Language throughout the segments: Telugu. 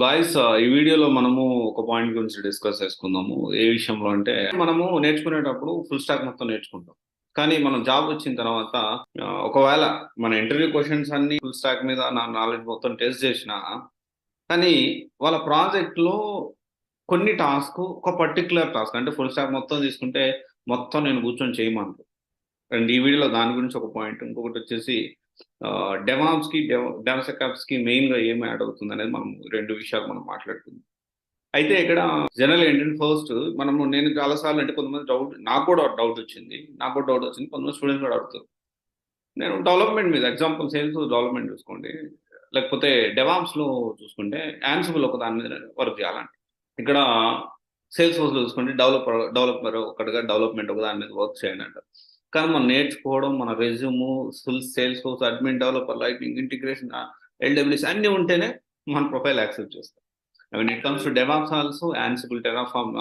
గాయ్స్ ఈ వీడియోలో మనము ఒక పాయింట్ గురించి డిస్కస్ చేసుకుందాము. ఏ విషయంలో అంటే మనము నేర్చుకునేటప్పుడు ఫుల్ స్టాక్ మొత్తం నేర్చుకుంటాం. కానీ మనం జాబ్ వచ్చిన తర్వాత ఒకవేళ మన ఇంటర్వ్యూ క్వశ్చన్స్ అన్ని ఫుల్ స్టాక్ మీద నా నాలెడ్జ్ మొత్తం టెస్ట్ చేసినా కానీ వాళ్ళ ప్రాజెక్ట్లో కొన్ని టాస్క్ ఒక పర్టికులర్ టాస్క్ అంటే ఫుల్ స్టాక్ మొత్తం తీసుకుంటే మొత్తం నేను కూర్చొని చేయమంటారు. అండ్ ఈ వీడియోలో దాని గురించి ఒక పాయింట్, ఇంకొకటి వచ్చేసి డెవాప్స్ కి డెవసెకాప్స్ కి మెయిన్ గా ఏం యాడ్ అవుతుంది అనేది మనం రెండు విషయాలు మనం మాట్లాడుకుందాం. అయితే ఇక్కడ జనరల్ ఏంటంటే ఫస్ట్ నేను చాలాసార్లు అంటే కొంతమంది నాకు కూడా డౌట్ వచ్చింది, కొంతమంది స్టూడెంట్స్ కూడా అడుగుతారు. నేను డెవలప్మెంట్ మీద ఎగ్జాంపుల్ సేల్స్ డెవలప్మెంట్ చూసుకోండి, లేకపోతే డెవాప్స్ లో చూసుకుంటే యాన్సిబుల్ ఒక దాని మీద వర్క్ చేయాలంటే ఇక్కడ సేల్స్ ఫోర్స్ లో చూసుకుంటే డెవలపర్ ఒకటిగా డెవలప్మెంట్ ఒక దాని మీద వర్క్ చేయండి అంటారు. కానీ మనం నేర్చుకోవడం మన resume full Salesforce admin developer lightning integration LWS అన్ని ఉంటేనే మన ప్రొఫైల్ యాక్సెప్ట్ చేస్తాం. When it comes to DevOps also Ansible, Terraform,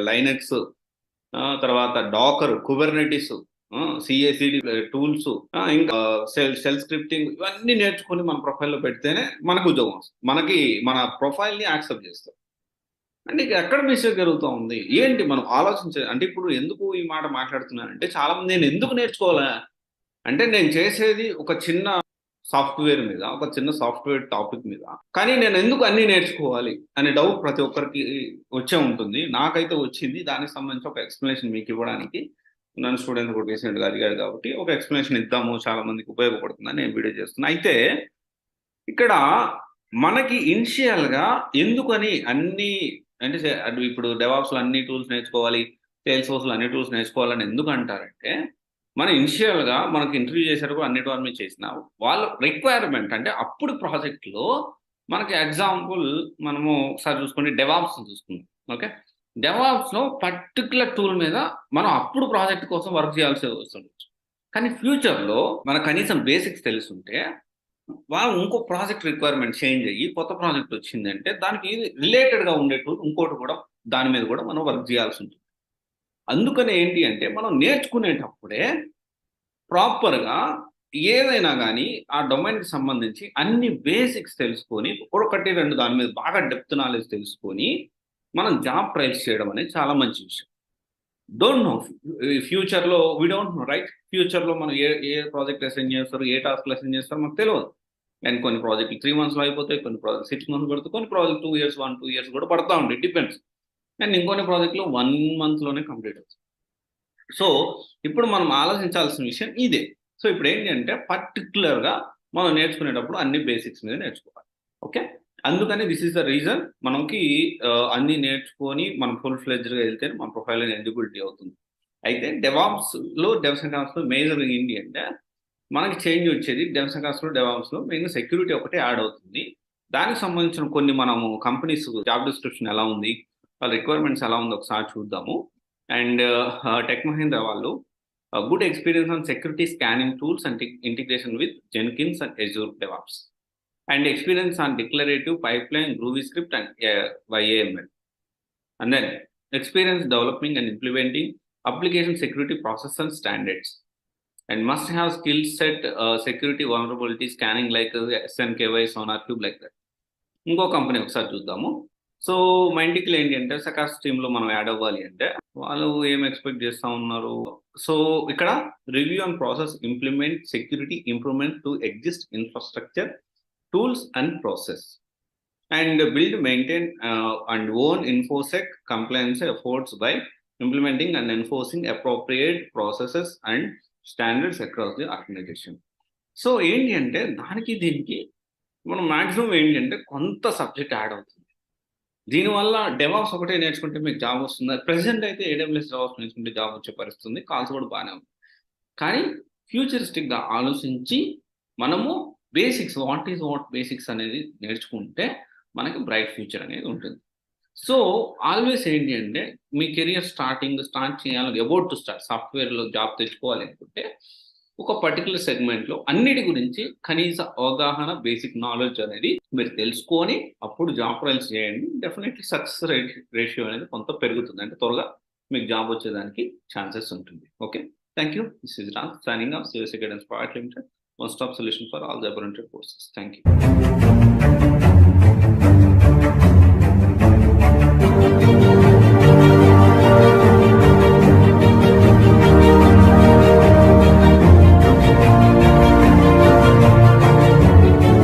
Linux, తర్వాత డాకర్, కుబర్నెటిస్, సిఏసిడి టూల్స్, ఇంకా షెల్ స్క్రిప్టింగ్, ఇవన్నీ నేర్చుకుని మన ప్రొఫైల్లో పెడితేనే మనకు ఉద్యోగం వస్తుంది. మన ప్రొఫైల్ని యాక్సెప్ట్ చేస్తాం. అంటే ఎక్కడ మిస్టేక్ జరుగుతూ ఉంది ఏంటి మనం ఆలోచించాలి. అంటే ఇప్పుడు ఎందుకు ఈ మాట మాట్లాడుతున్నానంటే చాలా మంది నేను ఎందుకు నేర్చుకోవాలా అంటే నేను చేసేది ఒక చిన్న సాఫ్ట్వేర్ మీద, ఒక చిన్న సాఫ్ట్వేర్ టాపిక్ మీద, కానీ నేను ఎందుకు అన్ని నేర్చుకోవాలి అనే డౌట్ ప్రతి ఒక్కరికి వచ్చే ఉంటుంది. నాకైతే వచ్చింది. దానికి సంబంధించి ఒక ఎక్స్ప్లెనేషన్ మీకు ఇవ్వడానికి నన్ను స్టూడెంట్ కూడా రీసెంట్గా అడిగారు కాబట్టి ఒక ఎక్స్ప్లెనేషన్ ఇద్దాము, చాలా మందికి ఉపయోగపడుతుందని నేను వీడియో చేస్తున్నా. అయితే ఇక్కడ మనకి ఇనిషియల్గా ఎందుకని అన్ని అంటే ఇప్పుడు డెవాప్స్లో అన్ని టూల్స్ నేర్చుకోవాలి, సేల్స్ ఫోర్స్లో అన్ని టూల్స్ నేర్చుకోవాలని ఎందుకు అంటారంటే మన ఇనిషియల్గా మనకి ఇంటర్వ్యూ చేశారు అన్నిటి వారి మీద చేసిన వాళ్ళ రిక్వైర్మెంట్ అంటే అప్పుడు ప్రాజెక్ట్లో మనకి ఎగ్జాంపుల్ మనము ఒకసారి చూసుకుంటే డెవాప్స్ చూసుకుందాం. ఓకే, డెవాప్స్లో పర్టికులర్ టూల్ మీద మనం అప్పుడు ప్రాజెక్ట్ కోసం వర్క్ చేయాల్సి వస్తుండొచ్చు. కానీ ఫ్యూచర్లో మనకు కనీసం బేసిక్స్ తెలుసుంటే వాళ్ళు ఇంకో ప్రాజెక్ట్ రిక్వైర్మెంట్ చేంజ్ అయ్యి కొత్త ప్రాజెక్ట్ వచ్చిందంటే దానికి రిలేటెడ్గా ఉండే టూల్ ఇంకోటి కూడా దాని మీద కూడా మనం వర్క్ చేయాల్సి ఉంటుంది. అందుకని ఏంటి అంటే మనం నేర్చుకునేటప్పుడే ప్రాపర్గా ఏదైనా కానీ ఆ డొమైన్కి సంబంధించి అన్ని బేసిక్స్ తెలుసుకొని ఒకటి రెండు దాని మీద బాగా డెప్త్ నాలెడ్జ్ తెలుసుకొని మనం జాబ్ ట్రయల్స్ చేయడం అనేది చాలా మంచి విషయం. డోంట్ నో ఫ్యూచర్లో వీ డోంట్ నో రైట్. ఫ్యూచర్లో మనం ఏ ఏ ప్రాజెక్ట్ అసైన్ చేస్తారు, ఏ టాస్క్ అసైన్ చేస్తారో మనకు తెలియదు. అండ్ కొన్ని ప్రాజెక్టులు 3 monthsలో అయిపోతాయి, కొన్ని ప్రాజెక్ట్ 6 months పడుతుంది, కొన్ని ప్రాజెక్ట్ 2 years 1-2 years కూడా పడతా ఉంటాయి, డిపెండ్స్. అండ్ ఇంకొన్ని ప్రాజెక్టులు 1 monthలోనే కంప్లీట్ అవుతుంది. సో ఇప్పుడు మనం ఆలోచించాల్సిన విషయం ఇదే. సో ఇప్పుడు ఏంటి అంటే పర్టికులర్గా మనం నేర్చుకునేటప్పుడు అన్ని బేసిక్స్ మీద నేర్చుకోవాలి. ఓకే, అందుకని దిస్ ఈస్ ద రీజన్ మనకి అన్ని నేర్చుకొని మనం ఫుల్ ఫ్లెడ్జ్గా వెళ్తే మన ప్రొఫైల్ ఎలిజిబిలిటీ అవుతుంది. అయితే డెవసెకాప్స్లో మేజర్ ఏంటి అంటే మనకి చేంజ్ వచ్చేది డెవాప్స్లో మెయిన్గా సెక్యూరిటీ ఒకటే యాడ్ అవుతుంది. దానికి సంబంధించిన కొన్ని మనము కంపెనీస్ జాబ్ డిస్క్రిప్షన్ ఎలా ఉంది, వాళ్ళ రిక్వైర్మెంట్స్ ఎలా ఉందో ఒకసారి చూద్దాము. అండ్ టెక్ మహీంద్రా వాళ్ళు good experience on security scanning tools and integration with Jenkins and Azure DevOps and experience on declarative pipeline groovy script and YAML and then experience developing and implementing application security process and standards and must have skill set security vulnerability scanning like SNKY, SonarCube like that. ఇంకో కంపెనీ ఒకసారి చూద్దాము. సో మా ఇంటికి ఏంటి అంటే సకాస్ టీంలో మనం యాడ్ అవ్వాలి అంటే వాళ్ళు ఏం ఎక్స్పెక్ట్ చేస్తూ ఉన్నారు. సో ఇక్కడ review and process implement security improvement to exist infrastructure tools and process and build, maintain and own InfoSec compliance efforts by implementing and enforcing appropriate processes and standards across the organization. So ఏంటి అంటే దీనికి మనం మ్యాక్సిమం ఏంటి అంటే కొంత సబ్జెక్ట్ యాడ్ అవుతుంది. దీనివల్ల డెవాప్స్ ఒకటే నేర్చుకుంటే మీకు జాబ్ వస్తుంది. ప్రెసెంట్ అయితే AWS డెవాప్స్ నేర్చుకుంటే జాబ్ వచ్చే పరిస్థితుంది, కాల్స్ కూడా బాగానే ఉంది. కానీ ఫ్యూచరిస్టిక్గా ఆలోచించి మనము బేసిక్స్ వాట్ బేసిక్స్ అనేది నేర్చుకుంటే మనకి బ్రైట్ ఫ్యూచర్ అనేది ఉంటుంది. సో ఆల్వేస్ ఏంటి అంటే మీ కెరియర్ స్టార్ట్ చేయాలి, అబౌట్ టు స్టార్ట్ సాఫ్ట్వేర్లో జాబ్ తెచ్చుకోవాలి అనుకుంటే ఒక పర్టికులర్ సెగ్మెంట్లో అన్నిటి గురించి కనీస అవగాహన, బేసిక్ నాలెడ్జ్ అనేది మీరు తెలుసుకొని అప్పుడు జాబ్ ట్రయల్స్ చేయండి. డెఫినెట్లీ సక్సెస్ రేషియో అనేది కొంత పెరుగుతుంది, అంటే త్వరగా మీకు జాబ్ వచ్చేదానికి ఛాన్సెస్ ఉంటుంది. Okay, thank you. This is Raj signing off CVS Academics Private Limited, one stop solution for all the apparent courses. Thank you.